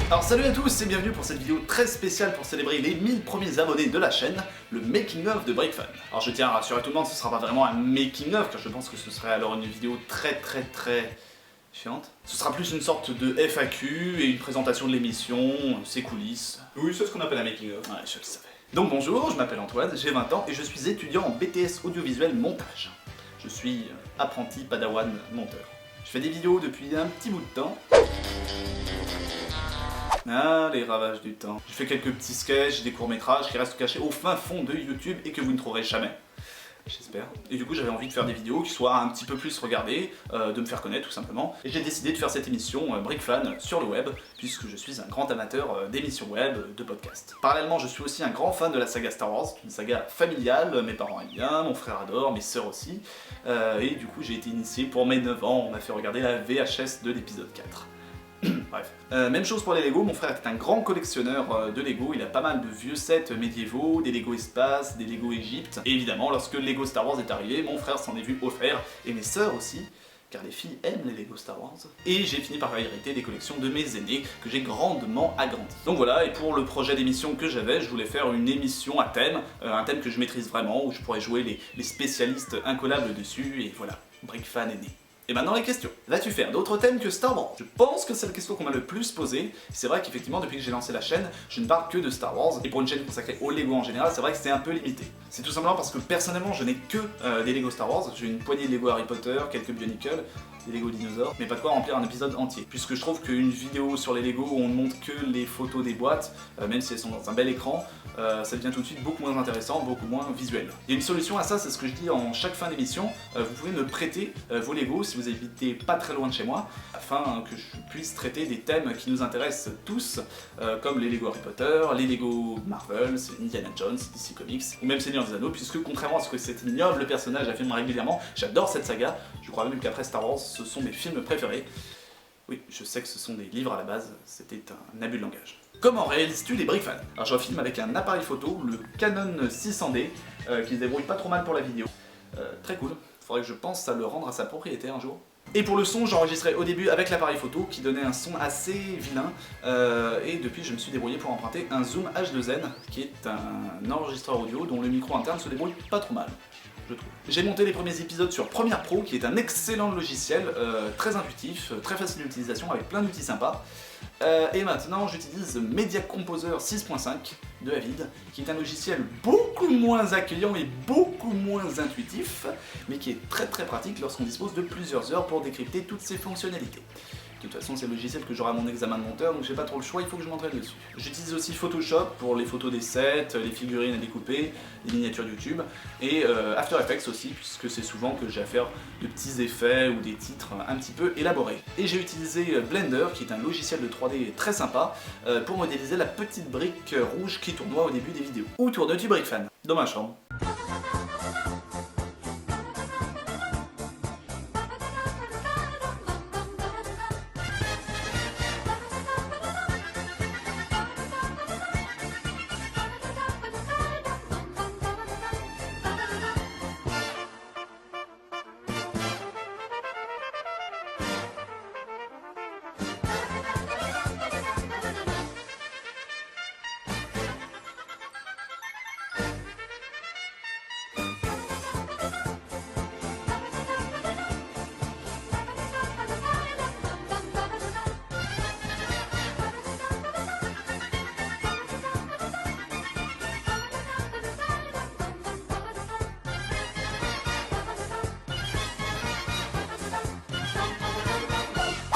Alors salut à tous et bienvenue pour cette vidéo très spéciale pour célébrer les 1000 premiers abonnés de la chaîne, le making of de BrickFun. Alors je tiens à rassurer tout le monde, ce sera pas vraiment un making of car je pense que ce serait alors une vidéo très chiante. Ce sera plus une sorte de FAQ et une présentation de l'émission, ses coulisses. Oui, c'est ce qu'on appelle un making of. Ouais, je le savais. Donc bonjour, je m'appelle Antoine, j'ai 20 ans et je suis étudiant en BTS audiovisuel montage. Je suis apprenti padawan monteur. Je fais des vidéos depuis un petit bout de temps. Ah, les ravages du temps. Je fais quelques petits sketchs, des courts-métrages qui restent cachés au fin fond de YouTube et que vous ne trouverez jamais. J'espère. Et du coup, j'avais envie de faire des vidéos qui soient un petit peu plus regardées, de me faire connaître tout simplement. Et j'ai décidé de faire cette émission BrickFun sur le web, puisque je suis un grand amateur d'émissions web, de podcasts. Parallèlement, je suis aussi un grand fan de la saga Star Wars, une saga familiale, mes parents aiment bien, mon frère adore, mes sœurs aussi. Et du coup, j'ai été initié pour mes 9 ans, on m'a fait regarder la VHS de l'épisode 4. Bref. Même chose pour les Lego, mon frère est un grand collectionneur de Lego, il a pas mal de vieux sets médiévaux, des Lego Espace, des Lego Égypte. Et évidemment, lorsque Lego Star Wars est arrivé, mon frère s'en est vu offert, et mes sœurs aussi, car les filles aiment les Lego Star Wars. Et j'ai fini par hériter des collections de mes aînés, que j'ai grandement agrandi. Donc voilà, et pour le projet d'émission que j'avais, je voulais faire une émission à thème, un thème que je maîtrise vraiment, où je pourrais jouer les spécialistes incollables dessus, et voilà, BrickFun est né. Et maintenant les questions. Vas-tu faire d'autres thèmes que Star Wars? Je pense que c'est la question qu'on m'a le plus posée. C'est vrai qu'effectivement depuis que j'ai lancé la chaîne, je ne parle que de Star Wars. Et pour une chaîne consacrée au Lego en général, c'est vrai que c'est un peu limité. C'est tout simplement parce que personnellement je n'ai que des Lego Star Wars. J'ai une poignée de Lego Harry Potter, quelques Bionicle, des Lego dinosaures, mais pas de quoi remplir un épisode entier. Puisque je trouve qu'une vidéo sur les Lego où on ne montre que les photos des boîtes, même si elles sont dans un bel écran, ça devient tout de suite beaucoup moins intéressant, beaucoup moins visuel. Il y a une solution à ça, c'est ce que je dis en chaque fin d'émission. Vous pouvez me prêter vos Lego si vous habitez pas très loin de chez moi, afin que je puisse traiter des thèmes qui nous intéressent tous, comme les Lego Harry Potter, les Lego Marvel, Indiana Jones, DC Comics, ou même Seigneur des Anneaux, puisque contrairement à ce que cet ignoble personnage affirme régulièrement, j'adore cette saga, je crois même qu'après Star Wars, ce sont mes films préférés. Oui, je sais que ce sont des livres à la base, c'était un abus de langage. Comment réalises-tu les BrickFun? Alors je filme avec un appareil photo, le Canon 600D, qui se débrouille pas trop mal pour la vidéo. Très cool, faudrait que je pense à le rendre à sa propriété un jour. Et pour le son, j'enregistrais au début avec l'appareil photo qui donnait un son assez vilain, et depuis je me suis débrouillé pour emprunter un Zoom H2N, qui est un enregistreur audio dont le micro interne se débrouille pas trop mal. J'ai monté les premiers épisodes sur Premiere Pro, qui est un excellent logiciel, très intuitif, très facile d'utilisation, avec plein d'outils sympas. Et maintenant j'utilise Media Composer 6.5 de Avid, qui est un logiciel beaucoup moins accueillant et beaucoup moins intuitif, mais qui est très pratique lorsqu'on dispose de plusieurs heures pour décrypter toutes ses fonctionnalités. De toute façon, c'est le logiciel que j'aurai à mon examen de monteur, donc j'ai pas trop le choix, il faut que je m'entraîne dessus. J'utilise aussi Photoshop pour les photos des sets, les figurines à découper, les miniatures YouTube, et After Effects aussi, puisque c'est souvent que j'ai à faire de petits effets ou des titres un petit peu élaborés. Et j'ai utilisé Blender, qui est un logiciel de 3D très sympa, pour modéliser la petite brique rouge qui tournoie au début des vidéos. Où tournes-tu BrickFun? Dans ma chambre.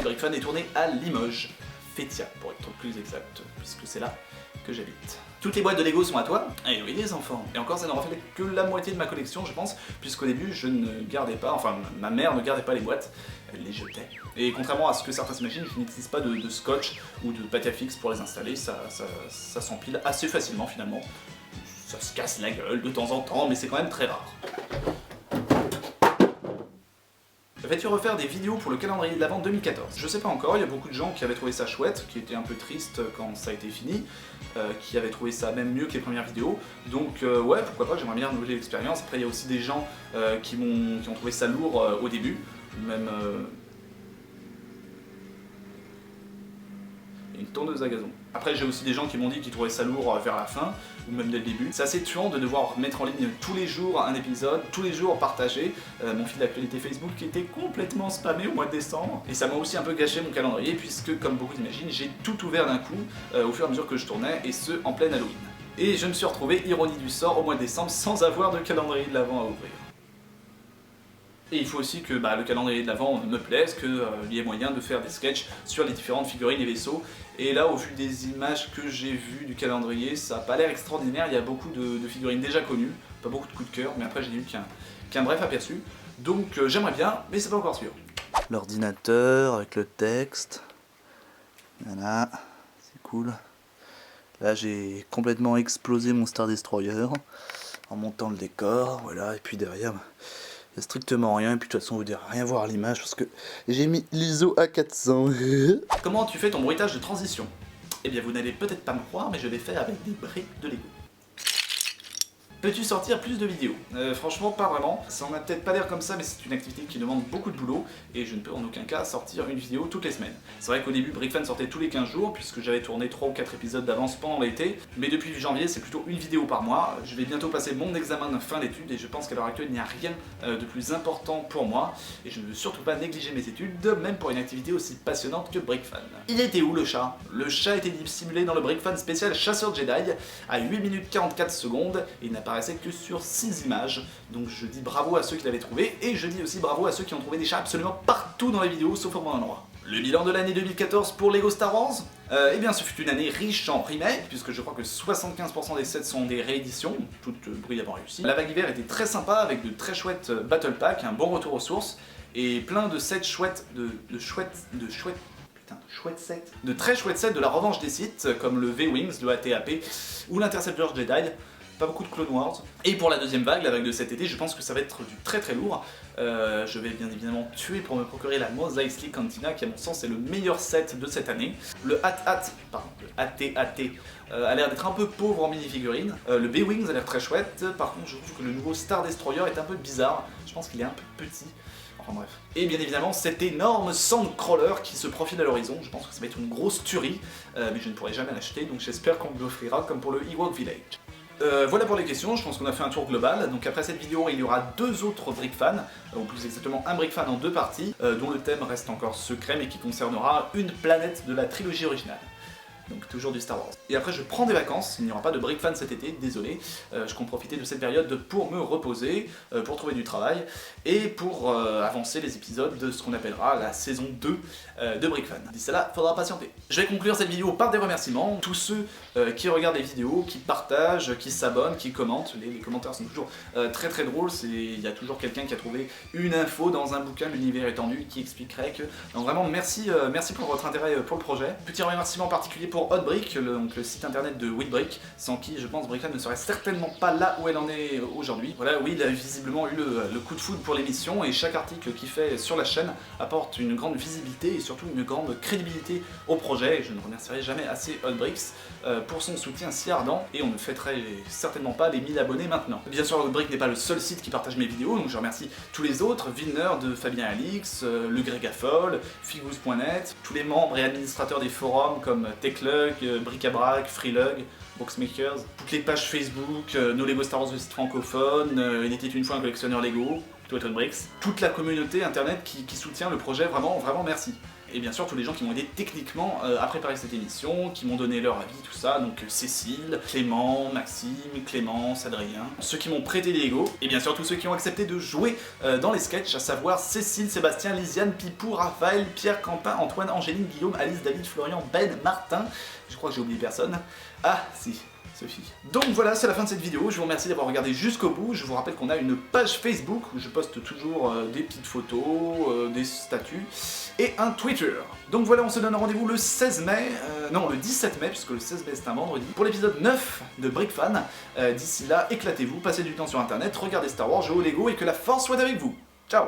BrickFun est tourné à Limoges, Fétia pour être plus exact, puisque c'est là que j'habite. Toutes les boîtes de Lego sont à toi? Eh oui les enfants. Et encore ça n'aura fait que la moitié de ma collection je pense, puisqu'au début je ne gardais pas, enfin ma mère ne gardait pas les boîtes, elle les jetait. Et contrairement à ce que certains s'imaginent, je n'utilise pas de scotch ou de pâte à fixe pour les installer, ça s'empile assez facilement finalement. Ça se casse la gueule de temps en temps, mais c'est quand même très rare. Vas-tu refaire des vidéos pour le calendrier de l'Avent 2014? Je sais pas encore, il y a beaucoup de gens qui avaient trouvé ça chouette, qui étaient un peu tristes quand ça a été fini, qui avaient trouvé ça même mieux que les premières vidéos, donc ouais, pourquoi pas, j'aimerais bien renouveler l'expérience. Après il y a aussi des gens qui ont trouvé ça lourd au début, même... tondeuse à gazon. Après j'ai aussi des gens qui m'ont dit qu'ils trouvaient ça lourd vers la fin, ou même dès le début. C'est assez tuant de devoir mettre en ligne tous les jours un épisode, tous les jours partager. Mon fil d'actualité Facebook qui était complètement spammé au mois de décembre. Et ça m'a aussi un peu gâché mon calendrier puisque, comme beaucoup d'imaginent, j'ai tout ouvert d'un coup au fur et à mesure que je tournais, et ce en pleine Halloween. Et je me suis retrouvé, ironie du sort, au mois de décembre sans avoir de calendrier de l'Avent à ouvrir. Et il faut aussi que le calendrier de l'Avent me plaise, qu'il y ait moyen de faire des sketchs sur les différentes figurines et vaisseaux. Et là, au vu des images que j'ai vues du calendrier, ça n'a pas l'air extraordinaire. Il y a beaucoup de figurines déjà connues, pas beaucoup de coups de cœur, mais après j'ai eu qu'un bref aperçu. Donc j'aimerais bien, mais c'est pas encore sûr. L'ordinateur avec le texte, voilà, c'est cool. Là j'ai complètement explosé mon Star Destroyer en montant le décor, voilà, et puis derrière... il n'y a strictement rien, et puis de toute façon vous ne devez rien voir à l'image parce que j'ai mis l'ISO à 400. Comment tu fais ton bruitage de transition? Eh bien vous n'allez peut-être pas me croire, mais je l'ai fait avec des briques de Lego. Peux-tu sortir plus de vidéos? Franchement pas vraiment, ça en a peut-être pas l'air comme ça, mais c'est une activité qui demande beaucoup de boulot et je ne peux en aucun cas sortir une vidéo toutes les semaines. C'est vrai qu'au début BrickFan sortait tous les 15 jours puisque j'avais tourné 3 ou 4 épisodes d'avance pendant l'été, mais depuis janvier c'est plutôt une vidéo par mois. Je vais bientôt passer mon examen de fin d'études et je pense qu'à l'heure actuelle il n'y a rien de plus important pour moi et je ne veux surtout pas négliger mes études, même pour une activité aussi passionnante que BrickFan. Il était où le chat? Le chat était dissimulé dans le BrickFan spécial Chasseur Jedi à 8 minutes 44 secondes et il n'apparaissait que sur 6 images, donc je dis bravo à ceux qui l'avaient trouvé, et je dis aussi bravo à ceux qui ont trouvé des chats absolument partout dans les vidéos, sauf au bon endroit. Le bilan de l'année 2014 pour Lego Star Wars? Eh bien ce fut une année riche en remake, puisque je crois que 75% des sets sont des rééditions, toutes brillamment réussies. La vague hiver était très sympa, avec de très chouettes battle packs, un bon retour aux sources, et plein de sets chouettes, de très chouettes sets de la revanche des Sith, comme le V-Wings, le AT-AP, ou l'Interceptor Jedi. Pas beaucoup de Clone Wars. Et pour la deuxième vague, la vague de cet été, je pense que ça va être du très très lourd. Je vais bien évidemment tuer pour me procurer la Mos Eisley Cantina, qui à mon sens est le meilleur set de cette année. Le AT-AT a l'air d'être un peu pauvre en mini-figurines. Le B-Wings a l'air très chouette, par contre je trouve que le nouveau Star Destroyer est un peu bizarre. Je pense qu'il est un peu petit. Enfin bref. Et bien évidemment cet énorme Sandcrawler qui se profile à l'horizon, je pense que ça va être une grosse tuerie, mais je ne pourrai jamais l'acheter, donc j'espère qu'on me l'offrira comme pour le Ewok Village. Voilà pour les questions, je pense qu'on a fait un tour global. Donc après cette vidéo, il y aura 2 autres BrickFan, ou plus exactement un BrickFan en 2 parties, dont le thème reste encore secret, mais qui concernera une planète de la trilogie originale. Donc toujours du Star Wars. Et après je prends des vacances, il n'y aura pas de BrickFan cet été, désolé. Je compte profiter de cette période pour me reposer, pour trouver du travail, et pour avancer les épisodes de ce qu'on appellera la saison 2 de BrickFan. D'ici là, faudra patienter. Je vais conclure cette vidéo par des remerciements. Tous ceux qui regardent les vidéos, qui partagent, qui s'abonnent, qui commentent. Les commentaires sont toujours très très drôles. Il y a toujours quelqu'un qui a trouvé une info dans un bouquin, l'univers étendu, qui expliquerait que... Donc vraiment merci, merci pour votre intérêt pour le projet. Petit remerciement particulier pour Hotbrick, donc le site internet de Whitbrick, sans qui je pense BrickFan ne serait certainement pas là où elle en est aujourd'hui. Voilà, oui, il a visiblement eu le coup de foudre pour l'émission, et chaque article qu'il fait sur la chaîne apporte une grande visibilité et surtout une grande crédibilité au projet, et je ne remercierai jamais assez Hotbricks pour son soutien si ardent, et on ne fêterait certainement pas les 1000 abonnés maintenant. Bien sûr, Hotbrick n'est pas le seul site qui partage mes vidéos, donc je remercie tous les autres, Villenerd, Fabien Alix, le Grégafol, Figous.net, tous les membres et administrateurs des forums comme Techlug, Bric-à-Brac, Freelug, Boxmakers, toutes les pages Facebook, nos Lego Star Wars de site francophone, il était une fois un collectionneur Lego, Hotbricks, toute la communauté internet qui soutient le projet, vraiment, vraiment merci. Et bien sûr tous les gens qui m'ont aidé techniquement à préparer cette émission, qui m'ont donné leur avis, tout ça, donc Cécile, Clément, Maxime, Clémence, Adrien, ceux qui m'ont prêté des Lego, et bien sûr tous ceux qui ont accepté de jouer dans les sketchs, à savoir Cécile, Sébastien, Lisiane, Pipou, Raphaël, Pierre, Quentin, Antoine, Angéline, Guillaume, Alice, David, Florian, Ben, Martin, je crois que j'ai oublié personne, ah si, Sophie. Donc voilà, c'est la fin de cette vidéo, je vous remercie d'avoir regardé jusqu'au bout. Je vous rappelle qu'on a une page Facebook où je poste toujours des petites photos, des statuts, et un Twitter. Donc voilà, on se donne rendez-vous le 16 mai, non le 17 mai, puisque le 16 mai c'est un vendredi, pour l'épisode 9 de BrickFan. D'ici là, éclatez-vous, passez du temps sur internet, regardez Star Wars, jouez au Lego, et que la force soit avec vous. Ciao.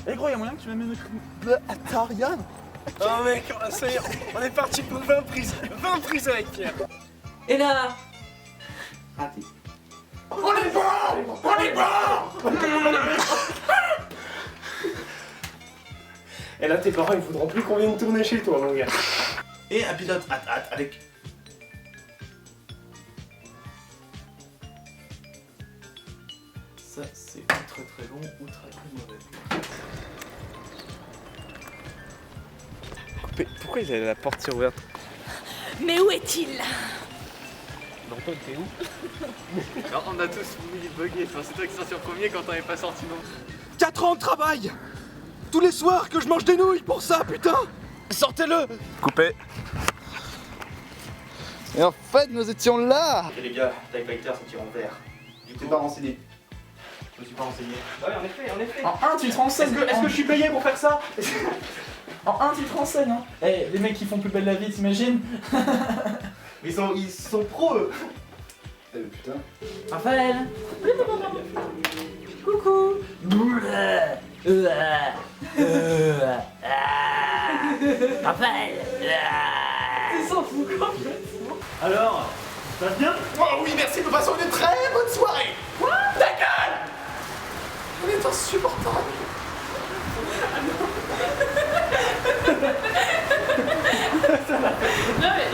Eh gros, y'a moyen que tu m'amènes à Tarian? Oh mec, ça y est, on est parti pour 20 prises avec Pierre. Et là, Raté. On est bon. Et là tes parents ils voudront plus qu'on vienne tourner chez toi mon gars. Et un pilote avec... Ça c'est ou très très bon ou très très mauvais. Pourquoi il a la porte ouverte? Mais où est-il? Antoine, t'es où? Alors, on a tous fini de bugger, enfin, c'est toi qui sorti en premier quand t'en es pas sorti non. 4 ans de travail! Tous les soirs que je mange des nouilles pour ça, putain! Sortez-le! Coupé. Et en fait, nous étions là. Et les gars, TIE Fighter c'est tiré en vert. Tu t'es pas renseigné. Je me suis pas renseigné. Ouais, en effet, en effet. En 1, tu te renseignes. Est-ce que je suis payé pour faire ça? En 1, tu te renseignes. Hein. Eh, les mecs qui font plus belle la vie, t'imagines? Ils sont pros eux. Putain. Raphaël. Coucou. Raphaël. Ils s'en foutent complètement. Alors, ça va bien? Oh oui, merci, nous passons une très bonne soirée. Quoi? Ta gueule! On est insupportable. Non mais